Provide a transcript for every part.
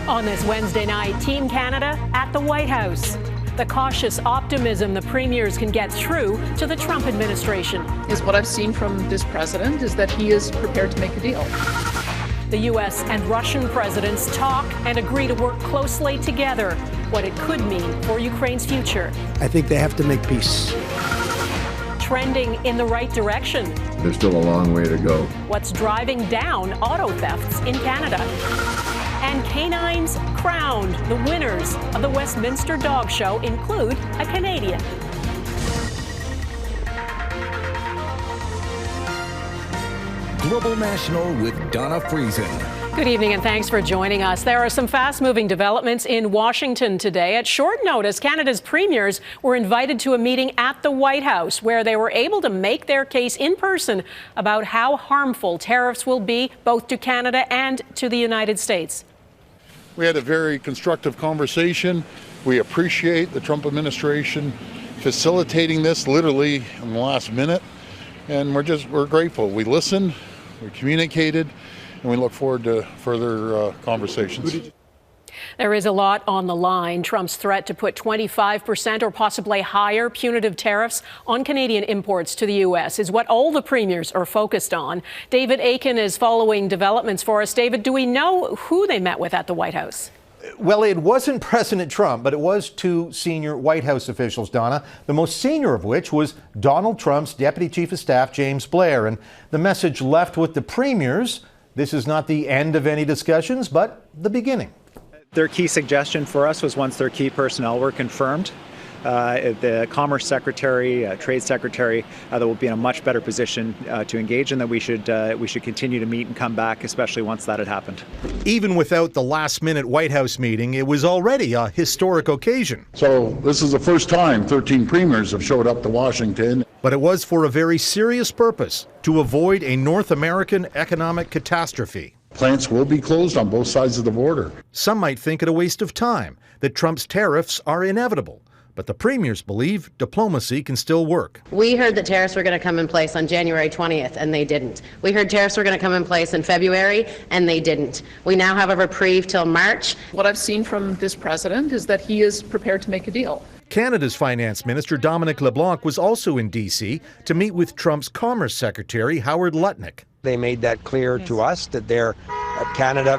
On this Wednesday night, Team Canada at the White House. The cautious optimism the premiers can get through to the Trump administration. Is what I've seen from this president is that he is prepared to make a deal. The U.S. and Russian presidents talk and agree to work closely together. What it could mean for Ukraine's future. I think they have to make peace. Trending in the right direction. There's still a long way to go. What's driving down auto thefts in Canada? And canines crowned. The winners of the Westminster Dog Show include a Canadian. Global National with Donna Friesen. Good evening and thanks for joining us. There are some fast-moving developments in Washington today. At short notice, Canada's premiers were invited to a meeting at the White House where they were able to make their case in person about how harmful tariffs will be both to Canada and to the United States. We had a very constructive conversation. We appreciate the Trump administration facilitating this literally in the last minute. And we're grateful. We listened, we communicated, and we look forward to further conversations. There is a lot on the line. Trump's threat to put 25% or possibly higher punitive tariffs on Canadian imports to the U.S. is what all the premiers are focused on. David Akin is following developments for us. David, do we know who they met with at the White House? Well, it wasn't President Trump, but it was two senior White House officials, Donna, the most senior of which was Donald Trump's Deputy Chief of Staff, James Blair. And the message left with the premiers: this is not the end of any discussions, but the beginning. Their key suggestion for us was once their key personnel were confirmed, the Commerce Secretary, Trade Secretary, that will be in a much better position to engage, and that we should continue to meet and come back, especially once that had happened. Even without the last-minute White House meeting, it was already a historic occasion. So this is the first time 13 premiers have showed up to Washington. But it was for a very serious purpose: to avoid a North American economic catastrophe. Plants will be closed on both sides of the border. Some might think it a waste of time, that Trump's tariffs are inevitable. But the premiers believe diplomacy can still work. We heard that tariffs were going to come in place on January 20th, and they didn't. We heard tariffs were going to come in place in February, and they didn't. We now have a reprieve till March. What I've seen from this president is that he is prepared to make a deal. Canada's Finance Minister Dominic LeBlanc was also in D.C. to meet with Trump's Commerce Secretary Howard Lutnick. They made that clear to us that Canada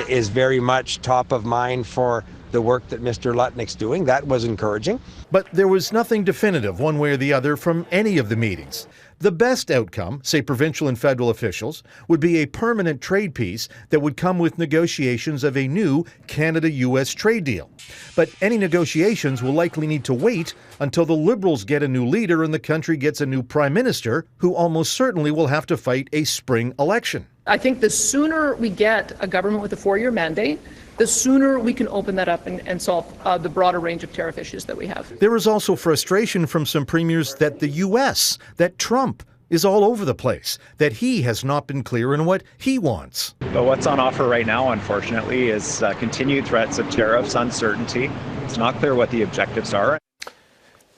is very much top of mind for the work that Mr. Lutnick's doing. That was encouraging. But there was nothing definitive one way or the other from any of the meetings. The best outcome, say provincial and federal officials, would be a permanent trade peace that would come with negotiations of a new Canada-U.S. trade deal. But any negotiations will likely need to wait until the Liberals get a new leader and the country gets a new prime minister, who almost certainly will have to fight a spring election. I think the sooner we get a government with a 4-year mandate, the sooner we can open that up and solve the broader range of tariff issues that we have. There is also frustration from some premiers that the U.S., that Trump, is all over the place, that he has not been clear in what he wants. But what's on offer right now, unfortunately, is continued threats of tariffs, uncertainty. It's not clear what the objectives are.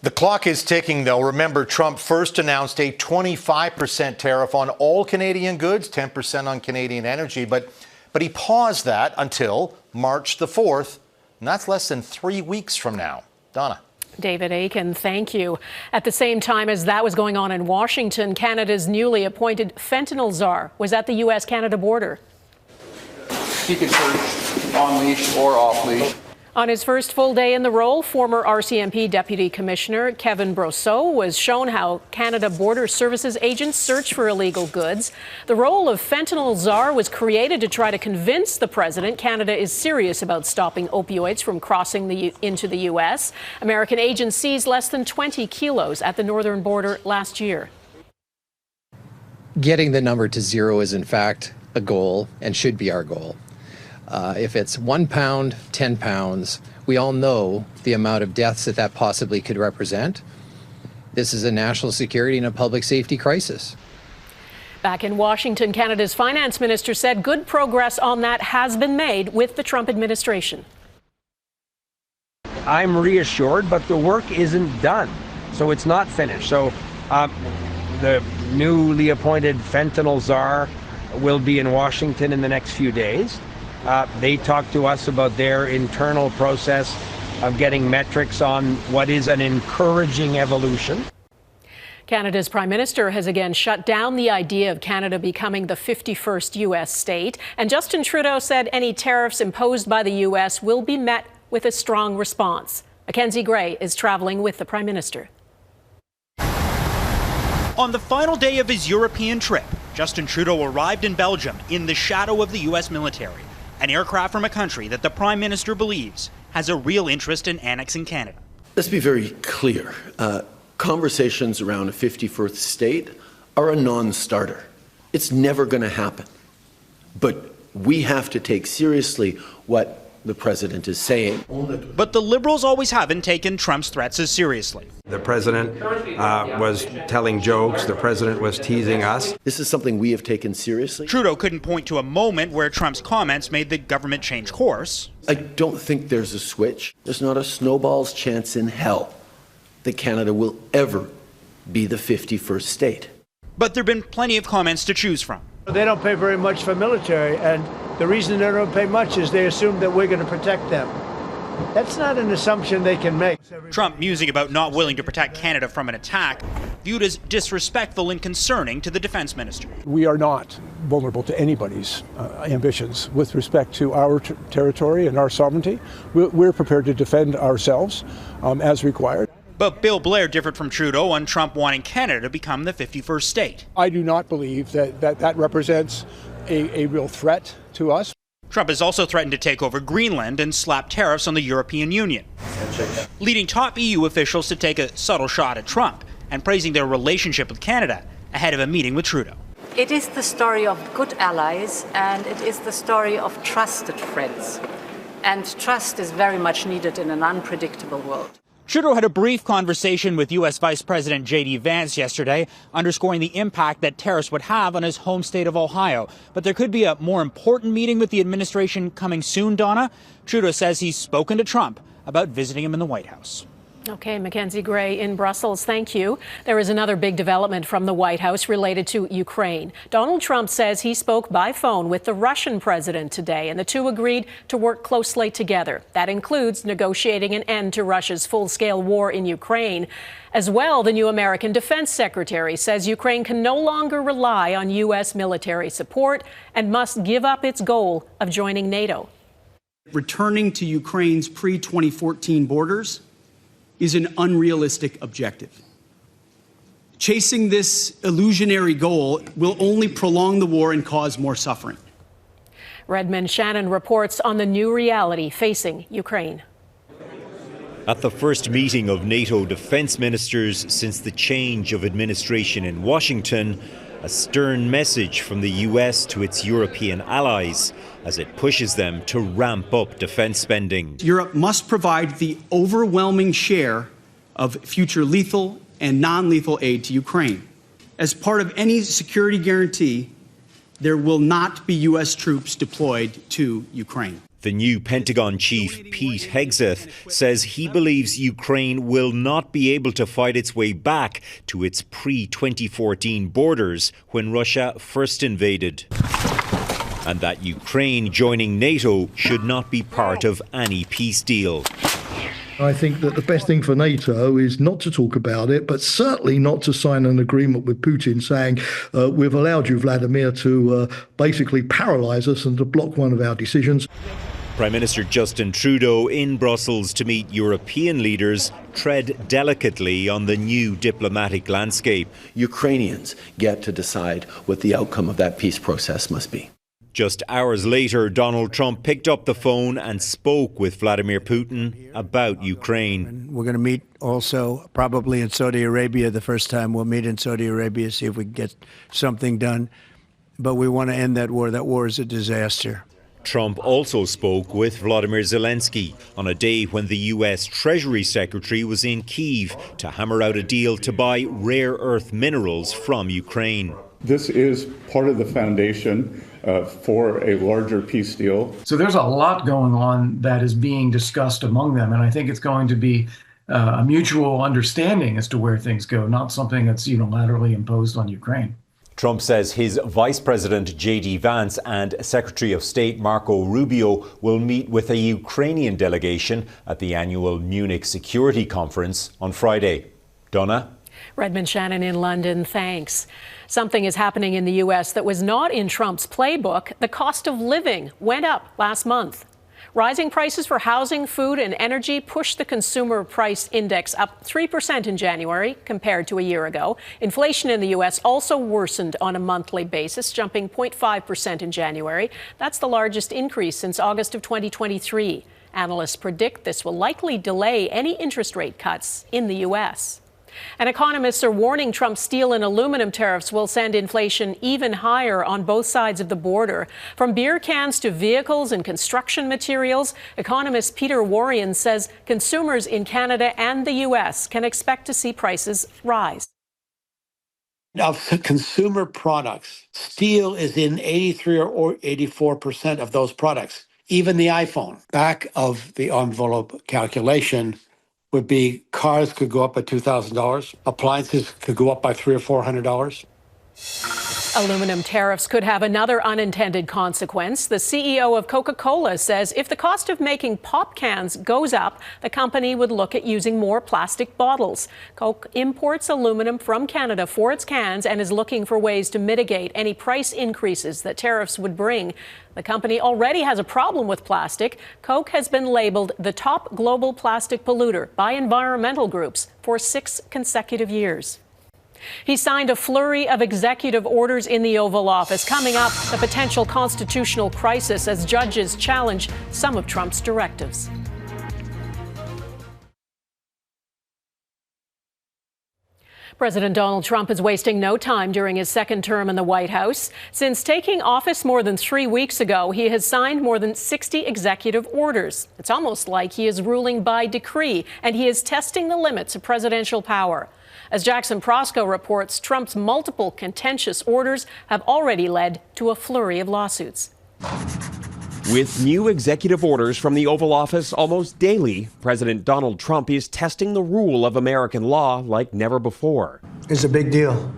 The clock is ticking, though. Remember, Trump first announced a 25% tariff on all Canadian goods, 10% on Canadian energy, but he paused that until March the 4th, and that's less than 3 weeks from now. Donna. David Akin, thank you. At the same time as that was going on in Washington, Canada's newly appointed fentanyl czar was at the U.S.-Canada border. He can search on leash or off leash. On his first full day in the role, former RCMP Deputy Commissioner Kevin Brosseau was shown how Canada Border Services agents search for illegal goods. The role of fentanyl czar was created to try to convince the president Canada is serious about stopping opioids from crossing into the U.S. American agents seized less than 20 kilos at the northern border last year. Getting the number to zero is, in fact, a goal and should be our goal. If it's 1 pound, 10 pounds, we all know the amount of deaths that possibly could represent. This is a national security and a public safety crisis. Back in Washington, Canada's finance minister said good progress on that has been made with the Trump administration. I'm reassured, but the work isn't done. So it's not finished. So the newly appointed fentanyl czar will be in Washington in the next few days. They talk to us about their internal process of getting metrics on what is an encouraging evolution. Canada's Prime Minister has again shut down the idea of Canada becoming the 51st U.S. state. And Justin Trudeau said any tariffs imposed by the U.S. will be met with a strong response. Mackenzie Gray is traveling with the Prime Minister. On the final day of his European trip, Justin Trudeau arrived in Belgium in the shadow of the U.S. military, an aircraft from a country that the Prime Minister believes has a real interest in annexing Canada. Let's be very clear. Conversations around a 51st state are a non-starter. It's never going to happen. But we have to take seriously what the president is saying. But the Liberals always haven't taken Trump's threats as seriously. The president was telling jokes. The president was teasing us. This is something we have taken seriously. Trudeau couldn't point to a moment where Trump's comments made the government change course. I don't think there's a switch. There's not a snowball's chance in hell that Canada will ever be the 51st state. But there have been plenty of comments to choose from. They don't pay very much for military, and the reason they don't pay much is they assume that we're going to protect them. That's not an assumption they can make. Trump musing about not willing to protect Canada from an attack, viewed as disrespectful and concerning to the defense minister. We are not vulnerable to anybody's ambitions with respect to our territory and our sovereignty. We're prepared to defend ourselves as required. But Bill Blair differed from Trudeau on Trump wanting Canada to become the 51st state. I do not believe that represents a real threat to us. Trump has also threatened to take over Greenland and slap tariffs on the European Union, leading top EU officials to take a subtle shot at Trump and praising their relationship with Canada ahead of a meeting with Trudeau. It is the story of good allies, and it is the story of trusted friends. And trust is very much needed in an unpredictable world. Trudeau had a brief conversation with U.S. Vice President J.D. Vance yesterday, underscoring the impact that tariffs would have on his home state of Ohio. But there could be a more important meeting with the administration coming soon, Donna. Trudeau says he's spoken to Trump about visiting him in the White House. Okay, Mackenzie Gray in Brussels, thank you. There is another big development from the White House related to Ukraine. Donald Trump says he spoke by phone with the Russian president today, and the two agreed to work closely together. That includes negotiating an end to Russia's full-scale war in Ukraine. As well, the new American Defense Secretary says Ukraine can no longer rely on U.S. military support and must give up its goal of joining NATO. Returning to Ukraine's pre-2014 borders is an unrealistic objective. Chasing this illusionary goal will only prolong the war and cause more suffering. Redmond Shannon reports on the new reality facing Ukraine. At the first meeting of NATO defense ministers since the change of administration in Washington, a stern message from the US to its European allies as it pushes them to ramp up defense spending. Europe must provide the overwhelming share of future lethal and non-lethal aid to Ukraine. As part of any security guarantee, there will not be U.S. troops deployed to Ukraine. The new Pentagon chief, Pete Hegseth, says he believes Ukraine will not be able to fight its way back to its pre-2014 borders when Russia first invaded, and that Ukraine joining NATO should not be part of any peace deal. I think that the best thing for NATO is not to talk about it, but certainly not to sign an agreement with Putin saying, we've allowed you, Vladimir, to basically paralyze us and to block one of our decisions. Prime Minister Justin Trudeau in Brussels to meet European leaders tread delicately on the new diplomatic landscape. Ukrainians get to decide what the outcome of that peace process must be. Just hours later, Donald Trump picked up the phone and spoke with Vladimir Putin about Ukraine. We're going to meet also probably in Saudi Arabia. The first time we'll meet in Saudi Arabia, see if we can get something done. But we want to end that war. That war is a disaster. Trump also spoke with Volodymyr Zelenskyy on a day when the U.S. Treasury Secretary was in Kyiv to hammer out a deal to buy rare earth minerals from Ukraine. This is part of the foundation for a larger peace deal. So there's a lot going on that is being discussed among them, and I think it's going to be a mutual understanding as to where things go, not something that's unilaterally imposed on Ukraine. Trump says his Vice President J.D. Vance and Secretary of State Marco Rubio will meet with a Ukrainian delegation at the annual Munich Security Conference on Friday. Donna? Redmond Shannon in London, thanks. Something is happening in the U.S. that was not in Trump's playbook. The cost of living went up last month. Rising prices for housing, food and energy pushed the consumer price index up 3% in January compared to a year ago. Inflation in the U.S. also worsened on a monthly basis, jumping 0.5% in January. That's the largest increase since August of 2023. Analysts predict this will likely delay any interest rate cuts in the U.S. And economists are warning Trump's steel and aluminum tariffs will send inflation even higher on both sides of the border. From beer cans to vehicles and construction materials, economist Peter Warrian says consumers in Canada and the U.S. can expect to see prices rise. Of consumer products, steel is in 83 or 84% of those products. Even the iPhone. Back of the envelope calculation would be cars could go up by $2,000. Appliances could go up by $300 or $400. Aluminum tariffs could have another unintended consequence. The CEO of Coca-Cola says if the cost of making pop cans goes up, the company would look at using more plastic bottles. Coke imports aluminum from Canada for its cans and is looking for ways to mitigate any price increases that tariffs would bring. The company already has a problem with plastic. Coke has been labeled the top global plastic polluter by environmental groups for 6 consecutive years. He signed a flurry of executive orders in the Oval Office. Coming up, the potential constitutional crisis as judges challenge some of Trump's directives. President Donald Trump is wasting no time during his second term in the White House. Since taking office more than 3 weeks ago, he has signed more than 60 executive orders. It's almost like he is ruling by decree, and he is testing the limits of presidential power. As Jackson Prosco reports, Trump's multiple contentious orders have already led to a flurry of lawsuits. With new executive orders from the Oval Office almost daily, President Donald Trump is testing the rule of American law like never before. It's a big deal.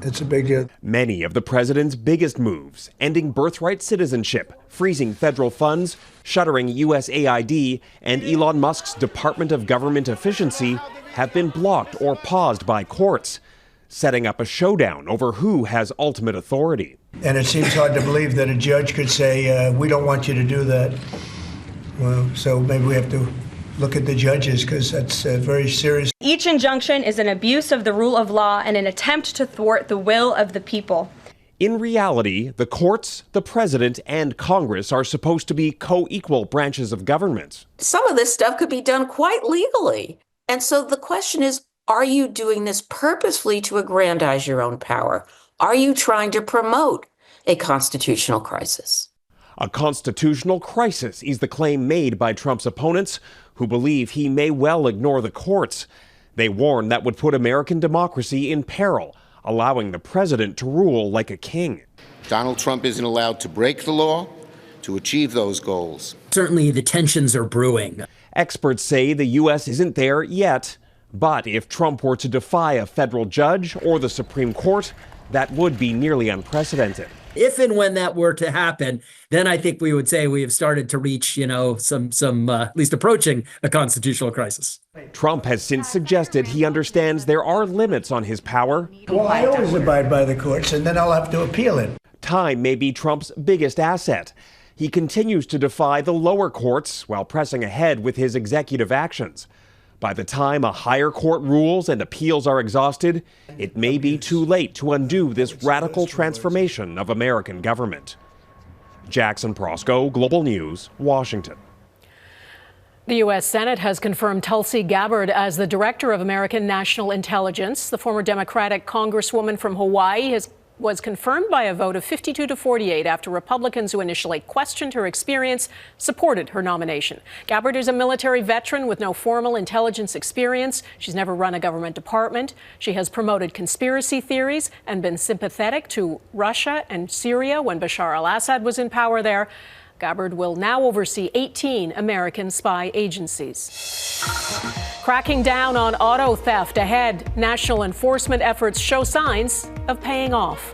It's a big deal. Many of the president's biggest moves, ending birthright citizenship, freezing federal funds, shuttering USAID, and Elon Musk's Department of Government Efficiency, have been blocked or paused by courts, setting up a showdown over who has ultimate authority. And it seems hard to believe that a judge could say, we don't want you to do that. Well, so maybe we have to look at the judges, because that's very serious. Each injunction is an abuse of the rule of law and an attempt to thwart the will of the people. In reality, the courts, the president, and Congress are supposed to be co-equal branches of government. Some of this stuff could be done quite legally. And so the question is, are you doing this purposefully to aggrandize your own power? Are you trying to promote a constitutional crisis? A constitutional crisis is the claim made by Trump's opponents, who believe he may well ignore the courts. They warn that would put American democracy in peril, allowing the president to rule like a king. Donald Trump isn't allowed to break the law to achieve those goals. Certainly the tensions are brewing. Experts say the U.S. isn't there yet, but if Trump were to defy a federal judge or the Supreme Court, that would be nearly unprecedented. If and when that were to happen, then I think we would say we have started to reach, some at least approaching a constitutional crisis. Trump has since suggested he understands there are limits on his power. Well, I always abide by the courts, and then I'll have to appeal it. Time may be Trump's biggest asset. He continues to defy the lower courts while pressing ahead with his executive actions. By the time a higher court rules and appeals are exhausted, it may be too late to undo this radical transformation of American government. Jackson Prosco, Global News, Washington. The U.S. Senate has confirmed Tulsi Gabbard as the Director of American National Intelligence. The former Democratic Congresswoman from Hawaii was confirmed by a vote of 52 to 48 after Republicans who initially questioned her experience supported her nomination. Gabbard is a military veteran with no formal intelligence experience. She's never run a government department. She has promoted conspiracy theories and been sympathetic to Russia and Syria when Bashar al-Assad was in power there. Gabbard will now oversee 18 American spy agencies. Cracking down on auto theft ahead. National enforcement efforts show signs of paying off.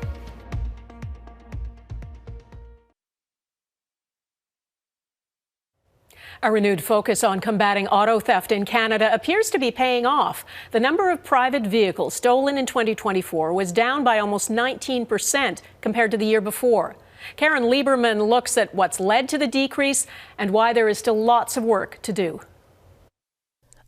A renewed focus on combating auto theft in Canada appears to be paying off. The number of private vehicles stolen in 2024 was down by almost 19% compared to the year before. Caryn Lieberman looks at what's led to the decrease and why there is still lots of work to do.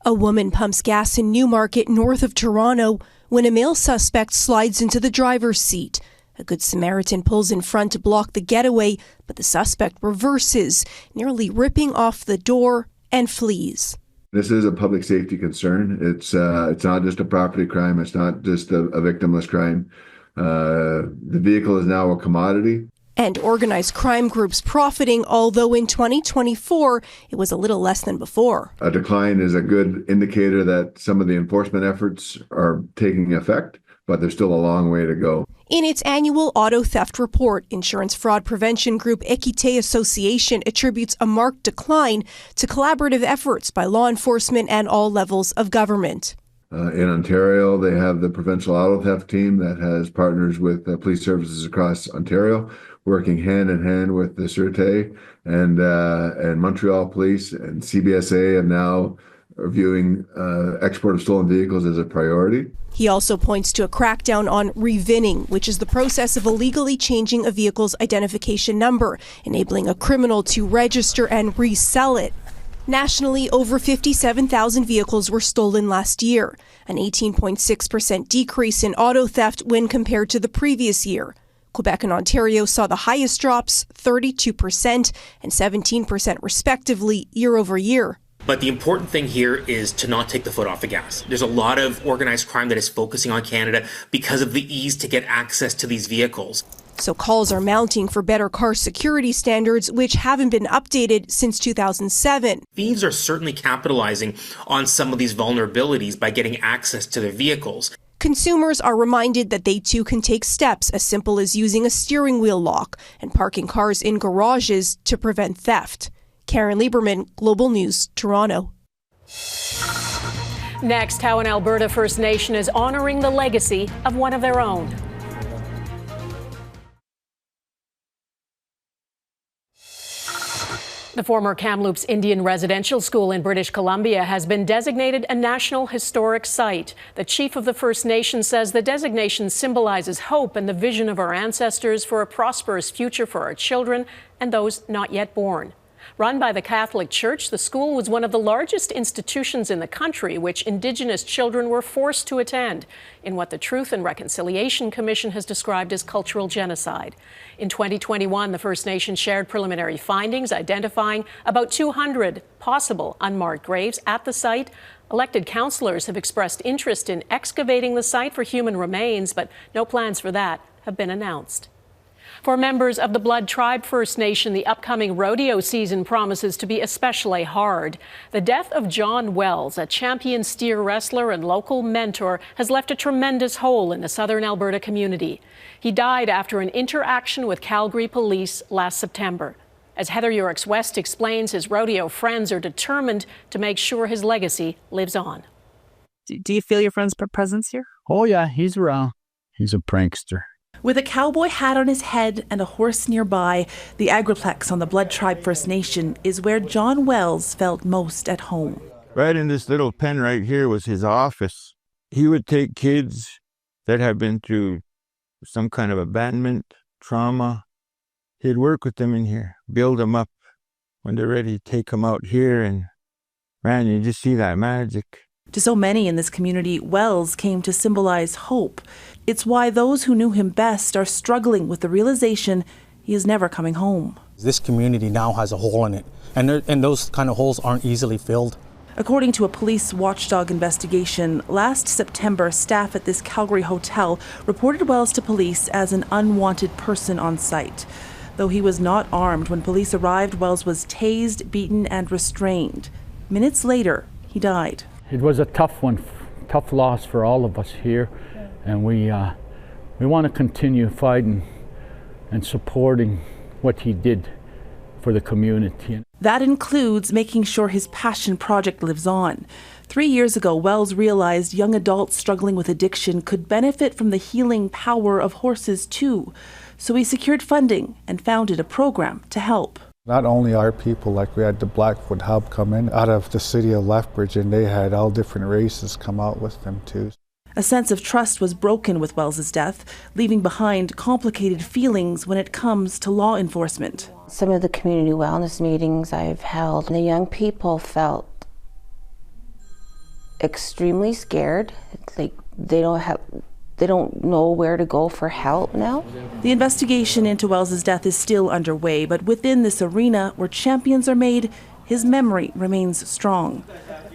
A woman pumps gas in Newmarket, north of Toronto, when a male suspect slides into the driver's seat. A Good Samaritan pulls in front to block the getaway, but the suspect reverses, nearly ripping off the door and flees. This is a public safety concern. It's not just a property crime. It's not just a victimless crime. The vehicle is now a commodity. And organized crime groups profiting, although in 2024, it was a little less than before. A decline is a good indicator that some of the enforcement efforts are taking effect, but there's still a long way to go. In its annual auto theft report, insurance fraud prevention group Équité Association attributes a marked decline to collaborative efforts by law enforcement and all levels of government. In Ontario, they have the provincial auto theft team that has partners with police services across Ontario, working hand in hand with the Sûreté and Montreal Police and CBSA, and now are viewing export of stolen vehicles as a priority. He also points to a crackdown on revinning, which is the process of illegally changing a vehicle's identification number, enabling a criminal to register and resell it. Nationally, over 57,000 vehicles were stolen last year, an 18.6% decrease in auto theft when compared to the previous year. Quebec and Ontario saw the highest drops, 32% and 17% respectively, year over year. But the important thing here is to not take the foot off the gas. There's a lot of organized crime that is focusing on Canada because of the ease to get access to these vehicles. So calls are mounting for better car security standards, which haven't been updated since 2007. Thieves are certainly capitalizing on some of these vulnerabilities by getting access to their vehicles. Consumers are reminded that they too can take steps as simple as using a steering wheel lock and parking cars in garages to prevent theft. Caryn Lieberman, Global News, Toronto. Next, how an Alberta First Nation is honoring the legacy of one of their own. The former Kamloops Indian Residential School in British Columbia has been designated a National Historic Site. The chief of the First Nation says the designation symbolizes hope and the vision of our ancestors for a prosperous future for our children and those not yet born. Run by the Catholic Church, the school was one of the largest institutions in the country which Indigenous children were forced to attend in what the Truth and Reconciliation Commission has described as cultural genocide. In 2021, the First Nation shared preliminary findings identifying about 200 possible unmarked graves at the site. Elected councillors have expressed interest in excavating the site for human remains, but no plans for that have been announced. For members of the Blood Tribe First Nation, the upcoming rodeo season promises to be especially hard. The death of John Wells, a champion steer wrestler and local mentor, has left a tremendous hole in the southern Alberta community. He died after an interaction with Calgary police last September. As Heather Yurix-West explains, his rodeo friends are determined to make sure his legacy lives on. Do you feel your friend's presence here? Oh, yeah, he's around. He's a prankster. With a cowboy hat on his head and a horse nearby, the Agriplex on the Blood Tribe First Nation is where John Wells felt most at home. Right in this little pen right here was his office. He would take kids that had been through some kind of abandonment, trauma. He'd work with them in here, build them up. When they're ready, take them out here, and man, you just see that magic. To so many in this community, Wells came to symbolize hope. It's why those who knew him best are struggling with the realization he is never coming home. This community now has a hole in it, and those kind of holes aren't easily filled. According to a police watchdog investigation, last September, staff at this Calgary hotel reported Wells to police as an unwanted person on site. Though he was not armed when police arrived, Wells was tased, beaten, and restrained. Minutes later, he died. It was a tough one, tough loss for all of us here, and we want to continue fighting and supporting what he did for the community. That includes making sure his passion project lives on. 3 years ago, Wells realized young adults struggling with addiction could benefit from the healing power of horses too. So he secured funding and founded a program to help. Not only our people, like we had the Blackfoot Hub come in out of the city of Lethbridge, and they had all different races come out with them too. A sense of trust was broken with Wells's death, leaving behind complicated feelings when it comes to law enforcement. Some of the community wellness meetings I've held, the young people felt extremely scared. It's like they don't know where to go for help now. The investigation into Wells's death is still underway, but within this arena where champions are made, his memory remains strong.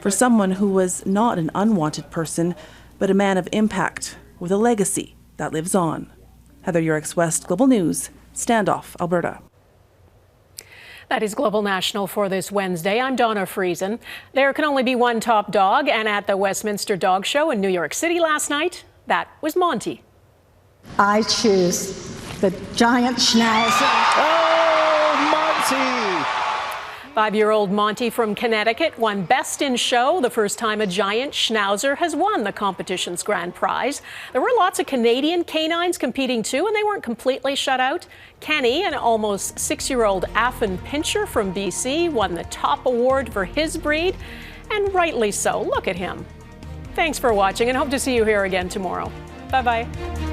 For someone who was not an unwanted person, but a man of impact with a legacy that lives on. Heather Yurix, West Global News, Standoff, Alberta. That is Global National for this Wednesday. I'm Donna Friesen. There can only be one top dog, and at the Westminster Dog Show in New York City last night, that was Monty. I choose the giant schnauzer. Oh, Monty! 5-year-old Monty from Connecticut won Best in Show, the first time a giant schnauzer has won the competition's grand prize. There were lots of Canadian canines competing too, and they weren't completely shut out. Kenny, an almost 6-year-old Affin Pinscher from BC, won the top award for his breed, and rightly so. Look at him. Thanks for watching, and hope to see you here again tomorrow. Bye-bye.